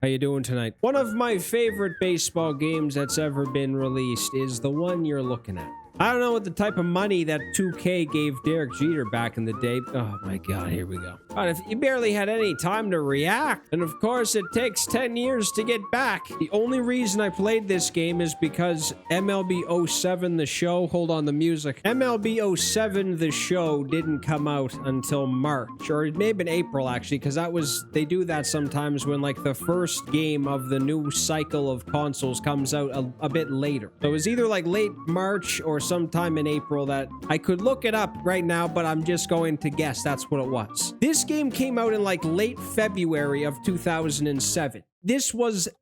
How you doing tonight? One of my favorite baseball games that's ever been released is the one you're looking at. I don't know what the type of money that 2K gave Derek Jeter back in the day. Oh my god, here we go. God, if you barely had any time to react. And of course, it takes 10 years to get back. The only reason I played this game is because MLB 07 the show, hold on the music. MLB 07 the show didn't come out until March, or it may have been April actually, because they do that sometimes when like the first game of the new cycle of consoles comes out a bit later. So it was either like late March or sometime in April. That I could look it up right now, but I'm just going to guess that's what it was. This game came out in like late February of 2007.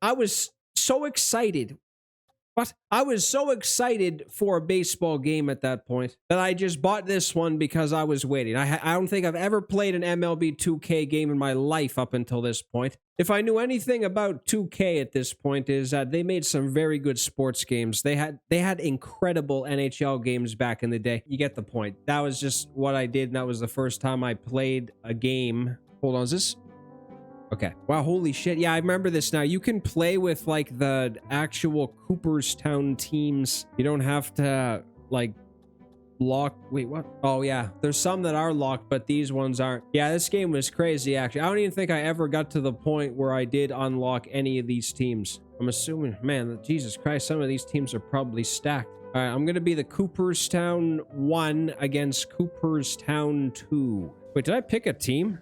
I was so excited. What? I was so excited for a baseball game at that point that I just bought this one because I was waiting. I don't think I've ever played an MLB 2K game in my life up until this point. If I knew anything about 2K at this point is that they made some very good sports games. They had incredible NHL games back in the day. You get the point. That was just what I did, and that was the first time I played a game. Hold on, is this... Okay. Wow, holy shit. Yeah, I remember this now. You can play with, like, the actual Cooperstown teams. You don't have to, like, lock... Wait, what? Oh, yeah. There's some that are locked, but these ones aren't. Yeah, this game was crazy, actually. I don't even think I ever got to the point where I did unlock any of these teams. I'm assuming... Man, Jesus Christ, some of these teams are probably stacked. All right, I'm going to be the Cooperstown 1 against Cooperstown 2. Wait, did I pick a team?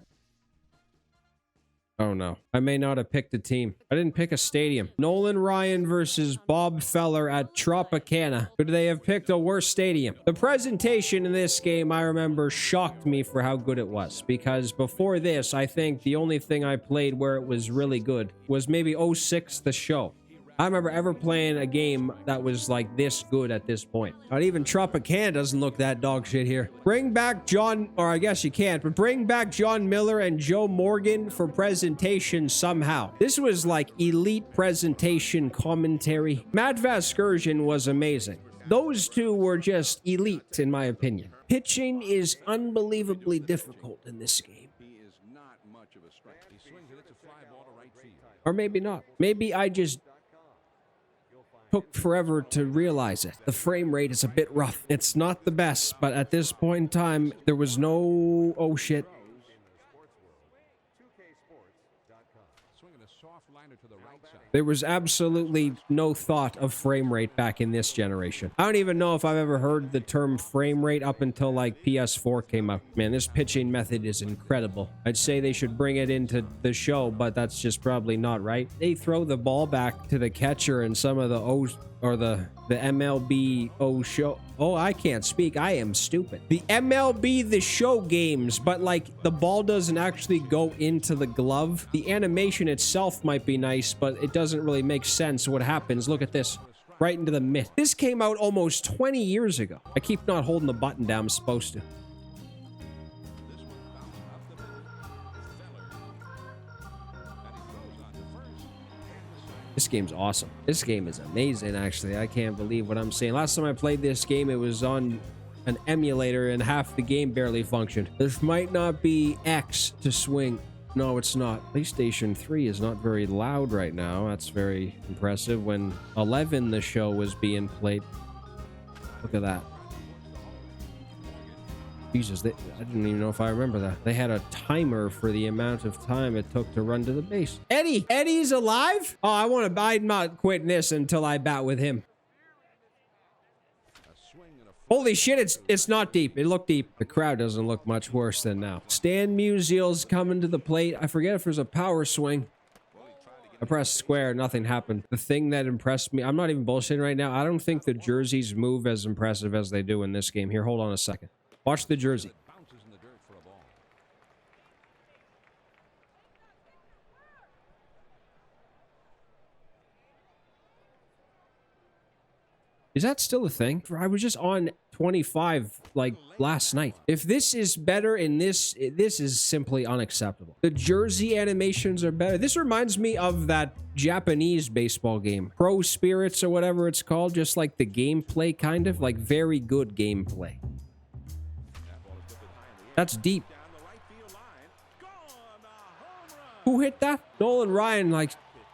Oh no, I may not have picked a team. I didn't pick a stadium. Nolan Ryan versus Bob Feller at Tropicana. Could they have picked a worse stadium? The presentation in this game, I remember, shocked me for how good it was. Because before this, I think the only thing I played where it was really good was maybe 06 the show. I remember ever playing a game that was like this good at this point. Not even Tropicana doesn't look that dog shit here. Bring back John, or I guess you can't, but bring back John Miller and Joe Morgan for presentation somehow. This was like elite presentation commentary. Matt Vasgersian was amazing. Those two were just elite in my opinion. Pitching is unbelievably difficult in this game. Or maybe not. Maybe I just took forever to realize it. The frame rate is a bit rough. It's not the best, but at this point in time, there was no... Oh, shit. There was absolutely no thought of frame rate back in this generation. I don't even know if I've ever heard the term frame rate up until like PS4 came up. Man, this pitching method is incredible. I'd say they should bring it into the show, but that's just probably not right. They throw the ball back to the catcher in some of the the MLB show. Oh, I can't speak. I am stupid. The MLB the show games, but like the ball doesn't actually go into the glove. The animation itself might be nice, but it doesn't really make sense what happens. Look at this. Right into the mitt. This came out almost 20 years ago. I keep not holding the button down. I'm supposed to. This game's awesome. This game is amazing, actually. I can't believe what I'm saying. Last time I played this game, it was on an emulator and half the game barely functioned. This might not be X to swing. No, it's not. PlayStation 3 is not very loud right now. That's very impressive. When 11 the show was being played. Look at that. Jesus, I didn't even know if I remember that. They had a timer for the amount of time it took to run to the base. Eddie's alive? Oh, I'm not quitting this until I bat with him. Holy shit, it's not deep. It looked deep. The crowd doesn't look much worse than now. Stan Musial's coming to the plate. I forget if there's a power swing. I pressed square, nothing happened. The thing that impressed me, I'm not even bullshitting right now. I don't think the jerseys move as impressive as they do in this game. Here, hold on a second. Watch the jersey. Is that still a thing? I was just on 25 like last night. If this is better in this is simply unacceptable. The jersey animations are better. This reminds me of that Japanese baseball game, Pro Spirits or whatever it's called. Just like the gameplay, kind of like very good gameplay. That's deep. Who hit that? Nolan Ryan, like,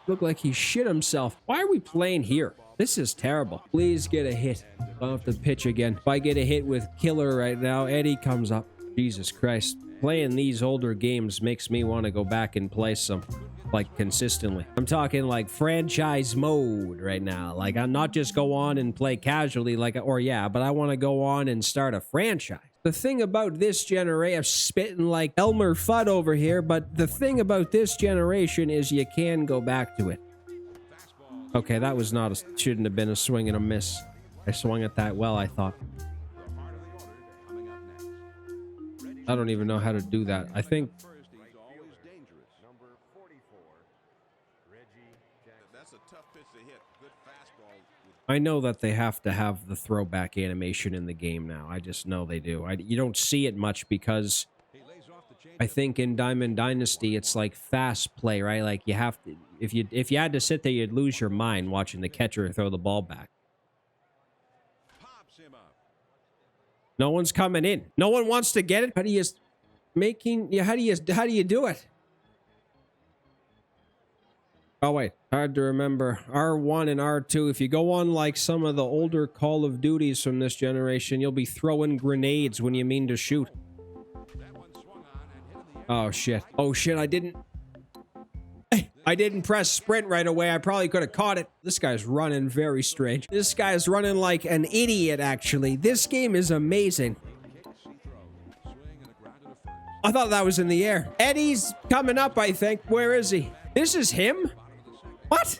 Looked like he shit himself. Why are we playing here? This is terrible. Please get a hit. I'll have to pitch again. If I get a hit with Killer right now, Eddie comes up. Jesus Christ. Playing these older games makes me want to go back and play some, like, consistently. I'm talking like franchise mode right now. Like, I'm not just go on and play casually, like, or yeah, but I want to go on and start a franchise. The thing about this generation, I'm spitting like Elmer Fudd over here, but the thing about this generation is you can go back to it. Okay, that was not a, shouldn't have been a swing and a miss. I swung it that well, I thought. I don't even know how to do that. I think I know that they have to have the throwback animation in the game now. I just know they do. You don't see it much because I think in Diamond Dynasty it's like fast play, right? Like you have to, if you had to sit there, you'd lose your mind watching the catcher throw the ball back. No one's coming in. No one wants to get it. How do you how do you do it? Oh wait, hard to remember. R1 and R2. If you go on like some of the older Call of Duties from this generation, you'll be throwing grenades when you mean to shoot. Oh shit. Oh shit, I didn't press sprint right away. I probably could have caught it. This guy's running very strange. This guy's running like an idiot, actually. This game is amazing. I thought that was in the air. Eddie's coming up, I think. Where is he? This is him? What?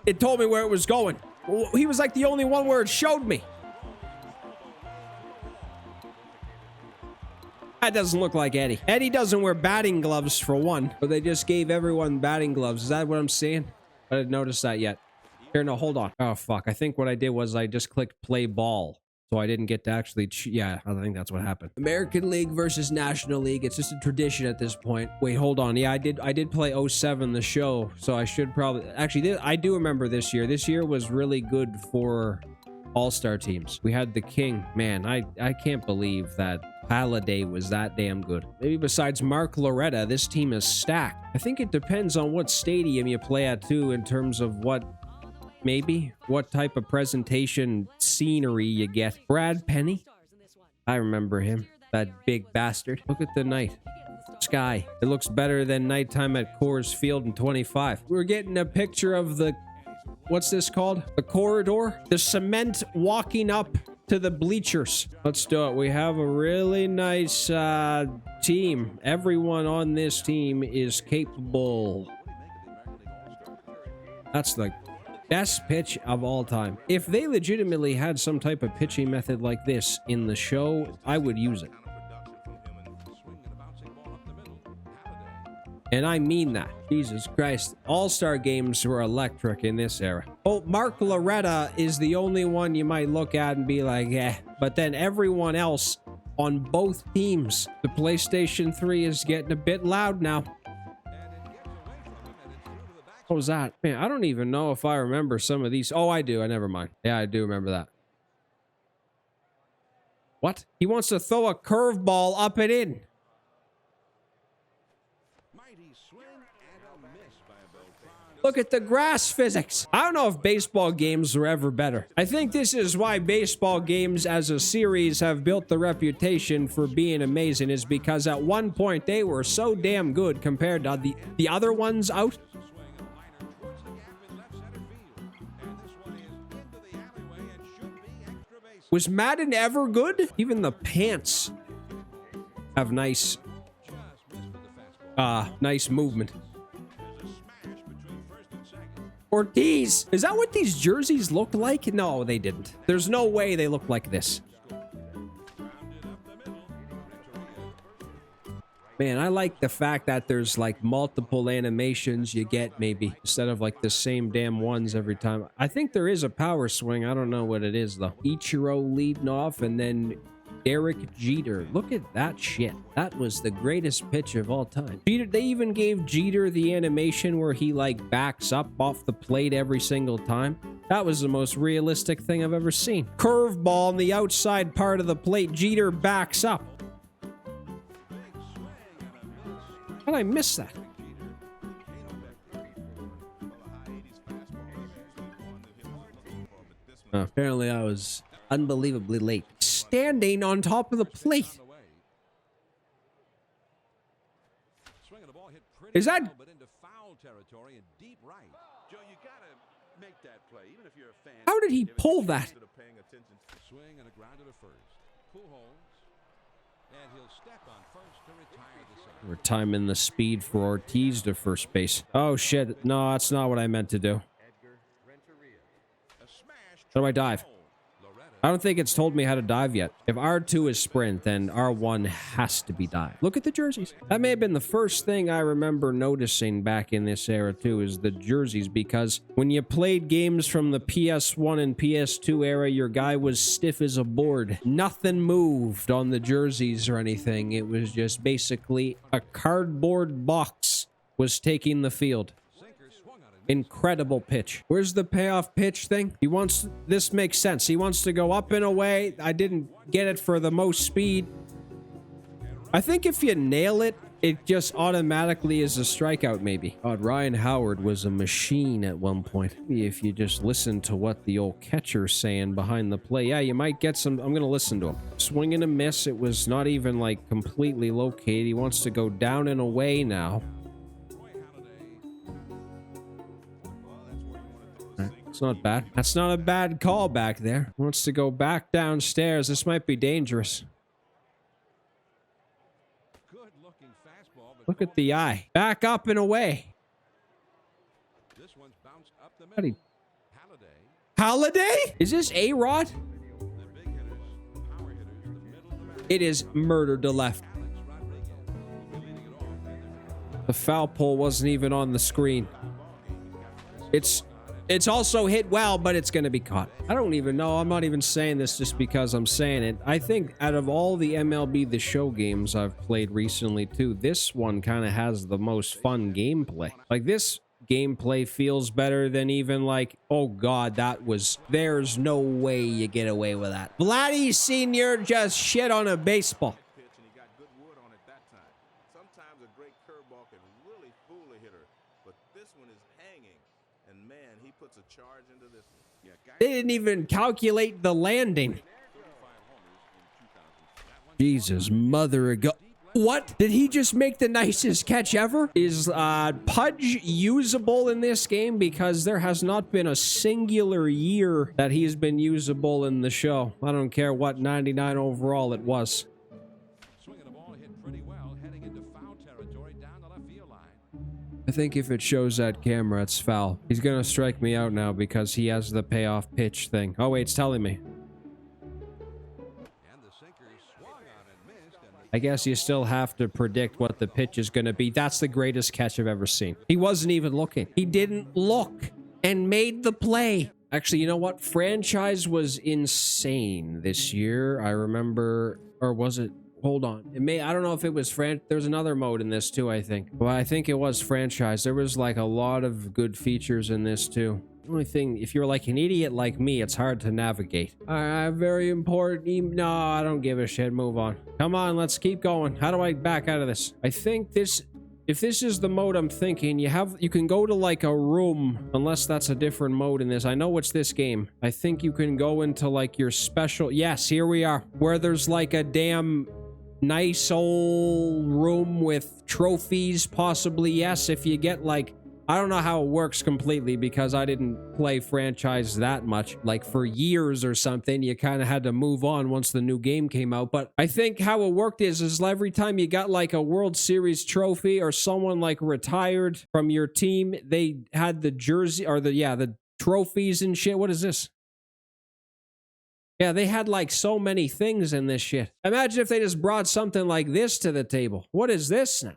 It told me where it was going. He was like the only one where it showed me. That doesn't look like Eddie. Eddie doesn't wear batting gloves for one, but they just gave everyone batting gloves. Is that what I'm seeing? I didn't notice that yet. Here, no, hold on. Oh, fuck. I think what I did was I just clicked play ball. So I didn't get to actually... Yeah, I think that's what happened. American League versus National League. It's just a tradition at this point. Wait, hold on. Yeah, I did play 07, the show. So I should probably... Actually, I do remember this year. This year was really good for all-star teams. We had the King. Man, I can't believe that Halliday was that damn good. Maybe besides Mark Loretta, this team is stacked. I think it depends on what stadium you play at, too, in terms of what... Maybe what type of presentation scenery you get. Brad Penny? I remember him. That big bastard. Look at the night sky. It looks better than nighttime at Coors Field in 25. We're getting a picture of the... What's this called? The corridor? The cement walking up to the bleachers. Let's do it. We have a really nice team. Everyone on this team is capable. That's the... best pitch of all time. If they legitimately had some type of pitching method like this in the show, I would use it. And I mean that. Jesus Christ. All-star games were electric in this era. Oh, Mark Loretta is the only one you might look at and be like, eh. But then everyone else on both teams. The PlayStation 3 is getting a bit loud now. What was that? Man, I don't even know if I remember some of these. Oh, I do. Never mind. Yeah, I do remember that. What? He wants to throw a curveball up and in. Look at the grass physics. I don't know if baseball games were ever better. I think this is why baseball games as a series have built the reputation for being amazing, is because at one point they were so damn good compared to the other ones out. Was Madden ever good? Even the pants have nice movement. Ortiz! Is that what these jerseys looked like? No, they didn't. There's no way they look like this. Man, I like the fact that there's like multiple animations you get maybe instead of like the same damn ones every time. I think there is a power swing. I don't know what it is though. Ichiro leading off and then Derek Jeter. Look at that shit. That was the greatest pitch of all time. Jeter, they even gave Jeter the animation where he like backs up off the plate every single time. That was the most realistic thing I've ever seen. Curveball on the outside part of the plate. Jeter backs up. How did I miss that? Apparently I was unbelievably late. Standing on top of the plate. Is that... How did he pull that? We're timing the speed for Ortiz to first base. Oh shit, no, that's not what I meant to do. How do I dive? I don't think it's told me how to dive yet. If R2 is sprint, then R1 has to be dive. Look at the jerseys. That may have been the first thing I remember noticing back in this era too, is the jerseys, because when you played games from the PS1 and PS2 era, your guy was stiff as a board. Nothing moved on the jerseys or anything. It was just basically a cardboard box was taking the field. Incredible pitch. Where's the payoff pitch thing? He wants... This makes sense. He wants to go up and away. I didn't get it for the most speed. I think if you nail it, it just automatically is a strikeout, maybe. God, Ryan Howard was a machine at one point. Maybe if you just listen to what the old catcher's saying behind the play. Yeah, you might get some... I'm going to listen to him. Swing and a miss. It was not even, like, completely located. He wants to go down and away now. It's not bad. That's not a bad call back there. Wants to go back downstairs. This might be dangerous. Look at the eye. Back up and away. Holiday? Is this A-Rod? It is murdered to left. The foul pole wasn't even on the screen. It's also hit well, but it's going to be caught. I don't even know. I'm not even saying this just because I'm saying it. I think out of all the MLB The Show games I've played recently, too, this one kind of has the most fun gameplay. Like, this gameplay feels better than even, like, oh, God, that was... There's no way you get away with that. Vladdy Sr. just shit on a baseball. They didn't even calculate the landing. Jesus, mother of God. What? Did he just make the nicest catch ever? Is Pudge usable in this game? Because there has not been a singular year that he's been usable in the show. I don't care what 99 overall it was. I think if it shows that camera, it's foul. He's gonna strike me out now because he has the payoff pitch thing. Oh wait, it's telling me. I guess you still have to predict what the pitch is gonna be. That's the greatest catch I've ever seen. He wasn't even looking. He didn't look and made the play. Actually, you know what? Franchise was insane this year. I remember, or was it? Hold on. I don't know if it was there's another mode in this too, I think. Well, I think it was franchise. There was like a lot of good features in this too. The only thing, if you're like an idiot like me, it's hard to navigate. Very important. No, I don't give a shit. Move on. Come on, let's keep going. How do I back out of this? I think this... If this is the mode I'm thinking, you can go to like a room, unless that's a different mode in this. I know it's this game. I think you can go into like your special... Yes, here we are. Where there's like a damn... nice old room with trophies, possibly. Yes, if you get like... I don't know how it works completely because I didn't play franchise that much. Like for years or something, you kind of had to move on once the new game came out. But I think how it worked is every time you got like a World Series trophy or someone like retired from your team, they had the jersey or the trophies and shit. What is this? Yeah, they had like so many things in this shit. Imagine if they just brought something like this to the table. What is this now?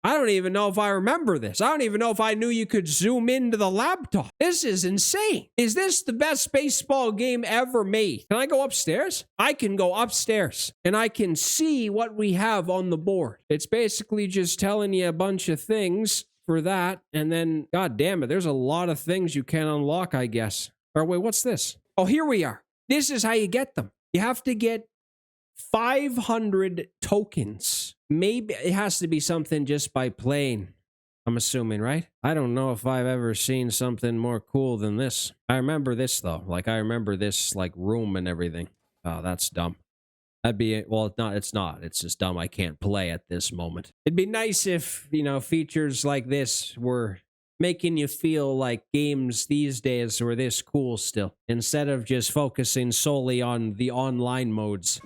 I don't even know if I remember this. I don't even know if I knew you could zoom into the laptop. This is insane. Is this the best baseball game ever made? Can I go upstairs? I can go upstairs and I can see what we have on the board. It's basically just telling you a bunch of things for that. And then, god damn it, there's a lot of things you can unlock, I guess. Or wait, what's this? Oh, here we are. This is how you get them. You have to get 500 tokens Maybe it has to be something just by playing. I'm assuming, right? I don't know if I've ever seen something more cool than this. I remember this though. Like I remember this like room and everything. Oh, that's dumb. That'd be it. Well, it's not. It's not. It's just dumb. I can't play at this moment. It'd be nice if, features like this were making you feel like games these days were this cool still, instead of just focusing solely on the online modes.